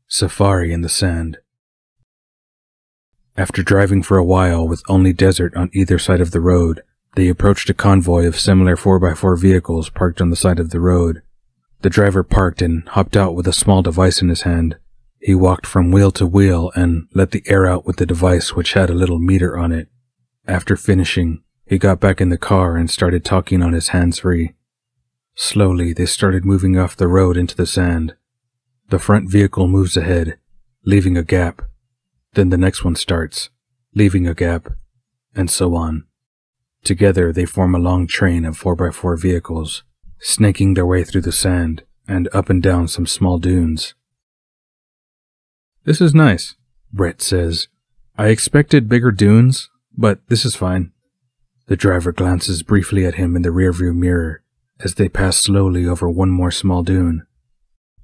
Safari in the Sand. After driving for a while with only desert on either side of the road, they approached a convoy of similar 4x4 vehicles parked on the side of the road. The driver parked and hopped out with a small device in his hand. He walked from wheel to wheel and let the air out with the device, which had a little meter on it. After finishing, he got back in the car and started talking on his hands-free. Slowly, they started moving off the road into the sand. The front vehicle moves ahead, leaving a gap. Then the next one starts, leaving a gap, and so on. Together, they form a long train of 4x4 vehicles, snaking their way through the sand and up and down some small dunes. "This is nice," Brett says. "I expected bigger dunes, but this is fine." The driver glances briefly at him in the rearview mirror as they pass slowly over one more small dune.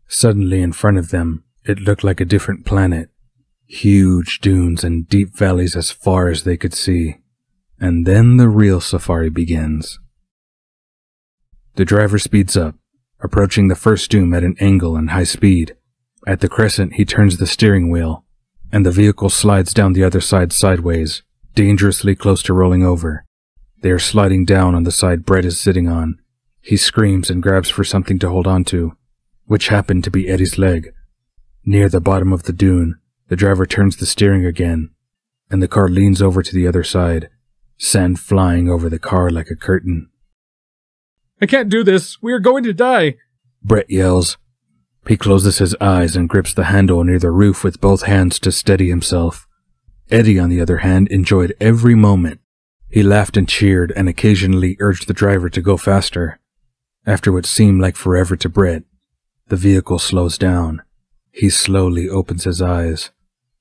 Suddenly in front of them, it looked like a different planet. Huge dunes and deep valleys as far as they could see. And then the real safari begins. The driver speeds up, approaching the first dune at an angle and high speed. At the crescent, he turns the steering wheel, and the vehicle slides down the other side sideways, dangerously close to rolling over. They are sliding down on the side Brett is sitting on. He screams and grabs for something to hold on to, which happened to be Eddie's leg. Near the bottom of the dune, the driver turns the steering again, and the car leans over to the other side, sand flying over the car like a curtain. "I can't do this! We are going to die!" Brett yells. He closes his eyes and grips the handle near the roof with both hands to steady himself. Eddie, on the other hand, enjoyed every moment. He laughed and cheered and occasionally urged the driver to go faster. After what seemed like forever to Brett, the vehicle slows down. He slowly opens his eyes.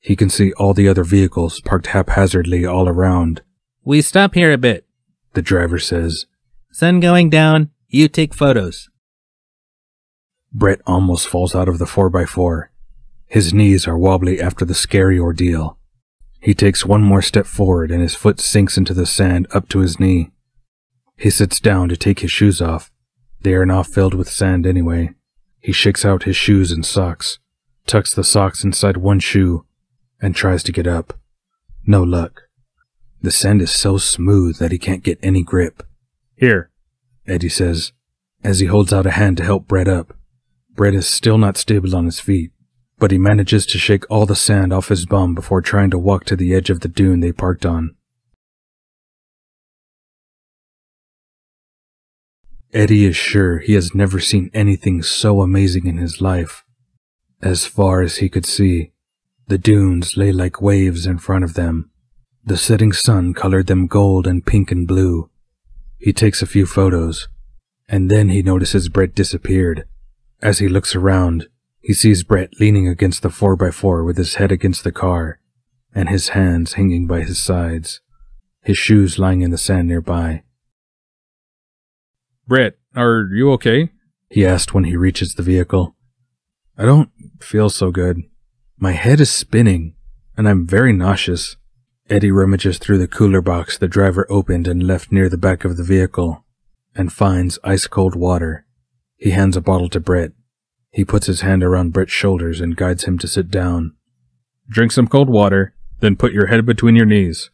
He can see all the other vehicles parked haphazardly all around. "We stop here a bit," the driver says. "Sun going down, you take photos." Brett almost falls out of the 4x4. His knees are wobbly after the scary ordeal. He takes one more step forward and his foot sinks into the sand up to his knee. He sits down to take his shoes off. They are now filled with sand anyway. He shakes out his shoes and socks, tucks the socks inside one shoe, and tries to get up. No luck. The sand is so smooth that he can't get any grip. "Here," Eddie says, as he holds out a hand to help Brett up. Brett is still not stable on his feet, but he manages to shake all the sand off his bum before trying to walk to the edge of the dune they parked on. Eddie is sure he has never seen anything so amazing in his life. As far as he could see, the dunes lay like waves in front of them. The setting sun colored them gold and pink and blue. He takes a few photos, and then he notices Brett disappeared. As he looks around, he sees Brett leaning against the 4x4 with his head against the car, and his hands hanging by his sides, his shoes lying in the sand nearby. "Brett, are you okay?" he asked when he reaches the vehicle. "I don't feel so good. My head is spinning, and I'm very nauseous." Eddie rummages through the cooler box the driver opened and left near the back of the vehicle, and finds ice-cold water. He hands a bottle to Brett. He puts his hand around Brett's shoulders and guides him to sit down. "Drink some cold water, then put your head between your knees,"